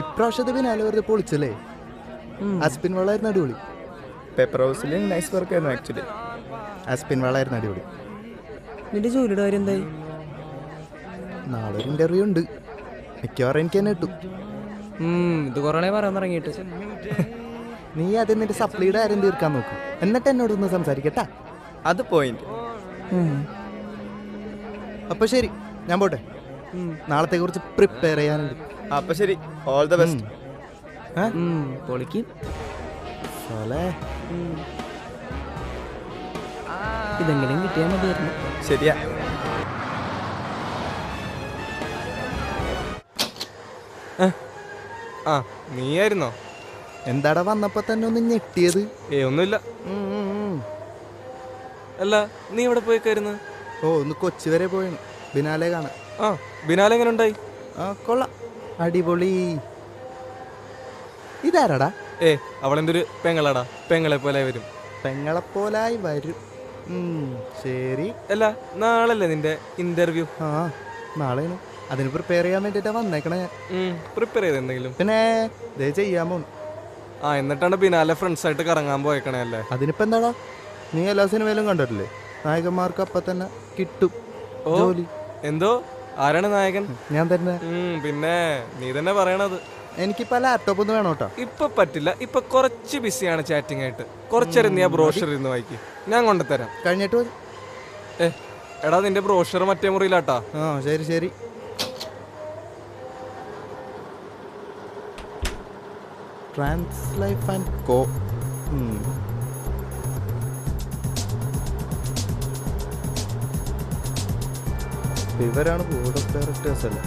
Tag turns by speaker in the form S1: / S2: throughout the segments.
S1: ഇപ്രാവശ്യത്തെ പിന്നാലെ വെറുതെ പൊളിച്ചല്ലേ. അസ്പിൻ വളായിരുന്നു അടിപൊളി.
S2: പേപ്പർ ഹൗസിൽ നൈസ് വർക്ക് ആയിരുന്നു ആക്ച്വലി.
S1: അസ്പിൻ വളായിരുന്നു അടിപൊളി.
S3: നിന്റെ ജോലിയുടെ കാര്യം എന്തായി?
S1: നാളെ ഒരു ഇന്റർവ്യൂ ഉണ്ട്. മിക്കവാറും എനിക്ക് തന്നെ കിട്ടും.
S3: ഇത് കുറേ പറയാൻ തുടങ്ങിയിട്ട്.
S1: നീ ആദ്യം നിന്റെ സപ്ലിയുടെ കാര്യം തീർക്കാൻ നോക്കും, എന്നിട്ട് എന്നോടൊന്ന് സംസാരിക്കട്ടാ.
S2: അത് പോയിന്റ്.
S1: അപ്പൊ ശരി, ഞാൻ പോട്ടെ. നാളത്തെ കുറിച്ച് പ്രിപ്പയർ ചെയ്യാനുണ്ട്.
S2: അപ്പൊ ശരി, ഓൾ ദ ബെസ്റ്റ്.
S3: പൊളിക്കും. ഇതെങ്കിലും കിട്ടിയാൽ മതിയായിരുന്നു.
S2: ശരിയാ.
S4: നീയായിരുന്നോ?
S1: എന്താടാ വന്നപ്പോ തന്നെ ഒന്ന് ഞെട്ടിയത്?
S4: ഒന്നുമില്ല. അല്ല, നീ ഇവിടെ പോയിക്കായിരുന്നു?
S1: ഒന്ന് കൊച്ചി വരെ പോയാണ് ബിനാലെ കാണാൻ.
S4: ബിനാലെ എങ്ങനെ ഉണ്ടായി?
S1: കൊള്ളാം, അടിപൊളി. ഇതാരാടാ?
S4: അവളെന്റെ ഒരു പെങ്ങളാടാ. പെങ്ങളെ പോലെ വരും.
S1: പെങ്ങളെപ്പോലായി വരും. ശരി.
S4: അല്ല, നാളല്ലേ നിന്റെ ഇന്റർവ്യൂ?
S1: നാളെയാണ്. അതിന് പ്രിപ്പയർ ചെയ്യാൻ വേണ്ടിട്ടാ വന്നേക്കണേ ഞാൻ.
S4: പ്രിപ്പയർ ചെയ്ത് എന്തെങ്കിലും?
S1: പിന്നെ ചെയ്യാൻ പോണു.
S4: എന്നിട്ടാണ് ബിനാലെ ഫ്രണ്ട്സ് ആയിട്ട് കറങ്ങാൻ പോയേക്കണേ അല്ലേ?
S1: അതിനിപ്പോ എന്താടാ, നീ എല്ലാ സിനിമയിലും കണ്ടിട്ടില്ലേ, നായകന്മാർക്ക് അപ്പൊ തന്നെ കിട്ടും ജോലി.
S4: എന്തോ? ആരാണ് നായകൻ?
S1: ഞാൻ തന്നെ.
S4: പിന്നെ നീ തന്നെ പറയണത്.
S1: എനിക്കിപ്പോ ലാപ്ടോപ്പ് ഒന്ന് വേണോട്ടോ.
S4: ഇപ്പൊ പറ്റില്ല, ഇപ്പൊ കുറച്ച് ബിസിയാണ് ചാറ്റിംഗ് ആയിട്ട്. കുറച്ചേരം നീ ആ ബ്രോഷർ ഇരുന്ന് വായിക്കും, ഞാൻ കൊണ്ടുതരാം.
S1: കഴിഞ്ഞിട്ട് മതി.
S4: എടാ, നിന്റെ ബ്രോഷർ മറ്റേ മുറിയിലാട്ടാ.
S1: ശരി ശരി. ട്രാൻസ് ലൈഫ് ആൻഡ് കോ. ഇവരാണ് ബോർഡ് ഓഫ് ഡയറക്ടേഴ്സ് അല്ലേ?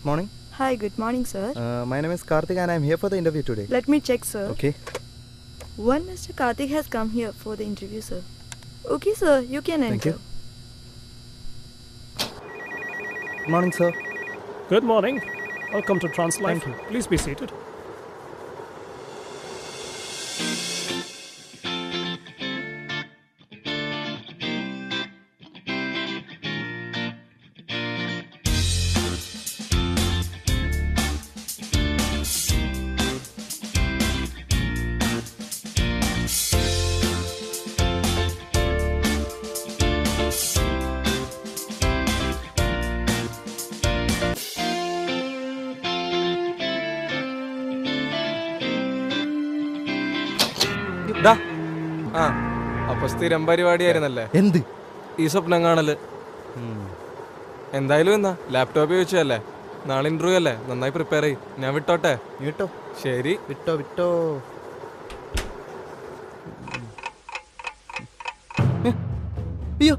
S1: Morning.
S5: Hi, good morning, sir.
S1: My name is Karthik and I am here for the interview today.
S5: Let me check, sir.
S1: Okay.
S5: One Mr. Karthik has come here for the interview, sir. Okay, sir, you can enter.
S1: Thank you. Good morning, sir.
S6: Good morning. Welcome to Translife. Please be seated.
S4: അപ്പൊ സ്ഥിരം പരിപാടിയായിരുന്നല്ലേ
S1: എന്ത്
S4: ഈ സ്വപ്നം കാണല്? എന്തായാലും എന്നാ laptop ചോദിച്ചല്ലേ, നാളെ interview അല്ലേ, നന്നായി പ്രിപ്പയർ ചെയ്യും. ഞാൻ വിട്ടോട്ടെ?
S1: വിട്ടോ.
S4: ശരി,
S1: വിട്ടോ വിട്ടോ. അയ്യോ,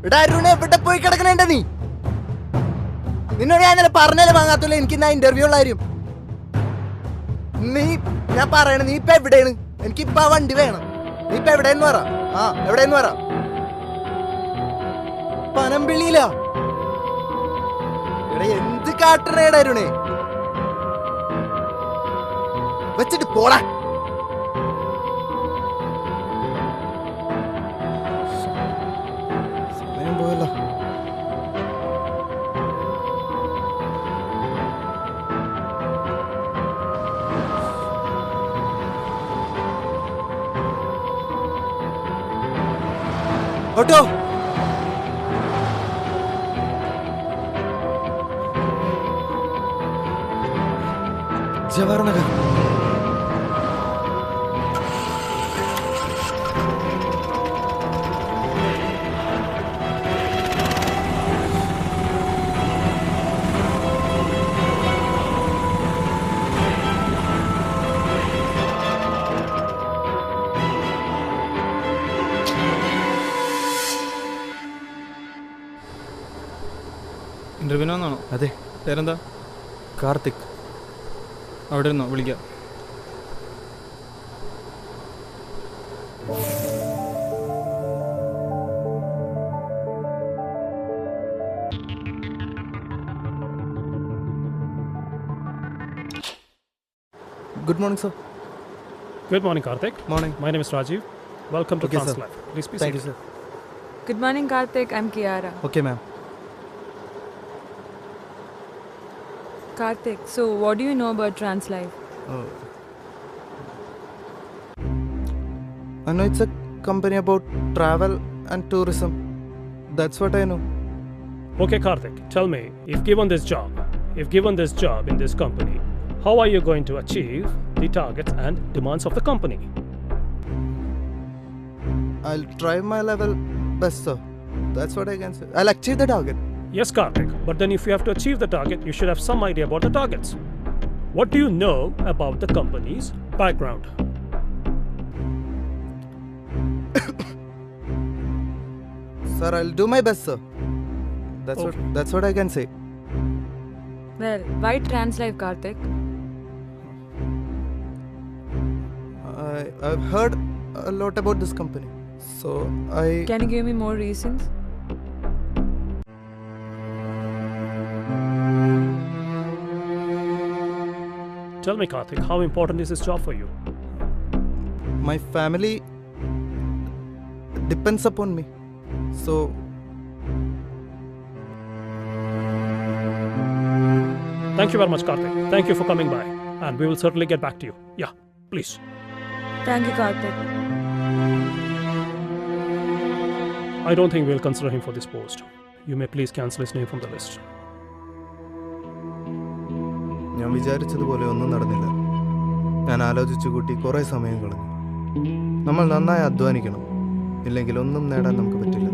S1: എടാ അരുണ് എവിടെ പോയി കിടക്കണേണ്ട നീ? നിന്നോട് ഞാൻ ഇന്നലെ പറഞ്ഞല്ലേ വാങ്ങാത്തുള്ളൂ എനിക്ക് ഇന്നാ ഇന്റർവ്യൂ ഉള്ള കാര്യം. ഞാൻ പറയണ നീ ഇപ്പൊ എവിടെയാണ്? എനിക്കിപ്പ ആ വണ്ടി വേണം. നീ ഇപ്പൊ എവിടെയെന്ന് പറ. എവിടെയെന്ന് പറ. പനമ്പിള്ളിയിലാ? എടാ എന്ത് കാട്ടണേടാ അരുണേ? വെച്ചിട്ട് പോടാ. സമയം പോയല്ലോ. ഓട്ടോ ജവഹർനഗർ.
S7: ഇന്റർവ്യൂവിന് വന്നാണോ?
S1: അതെ.
S7: പേരെന്താ?
S1: കാർത്തിക്.
S7: അവിടെ ഇരുന്നോ, വിളിക്കാം.
S1: Good morning, sir.
S6: Good morning, Karthik.
S1: Morning.
S6: My name is Rajiv. Welcome to
S1: Okay, sir.
S6: TransLife. Please be
S1: Thank you,
S6: seated.
S1: sir.
S5: Good morning, Karthik. I'm Kiara.
S1: Okay, ma'am.
S5: Karthik, so what do you know about TransLife?
S1: I know it's a company about travel and tourism. That's what I know.
S6: Okay, Karthik, tell me, if given this job in this company, how are you going to achieve the targets and demands of the company?
S1: I'll try my level best, sir. That's what I can say. I'll achieve the target.
S6: Yes, Karthik, but then if you have to achieve the target, you should have some idea about the targets. What do you know about the company's background?
S1: Sir, I'll do my best, sir. That's what I can say.
S5: Well, why TransLife, Karthik?
S1: I've heard a lot about this company. So
S5: Can you give me more reasons?
S6: Tell me, Karthik, how important is this job for you?
S1: My family depends upon me. So
S6: Thank you very much, Karthik. Thank you for coming by. And we will certainly get back to you. Yeah, please.
S5: Thank you, Karthik.
S6: I don't think we'll consider him for this post. You may please cancel his name from the list.
S1: ഞാൻ വിചാരിച്ചതുപോലെ ഒന്നും നടന്നില്ല. ഞാൻ ആലോചിച്ചു കൂട്ടി കുറേ സമയം കളഞ്ഞു. നമ്മൾ നന്നായി അധ്വാനിക്കണം, ഇല്ലെങ്കിൽ ഒന്നും നേടാൻ നമുക്ക് പറ്റില്ല.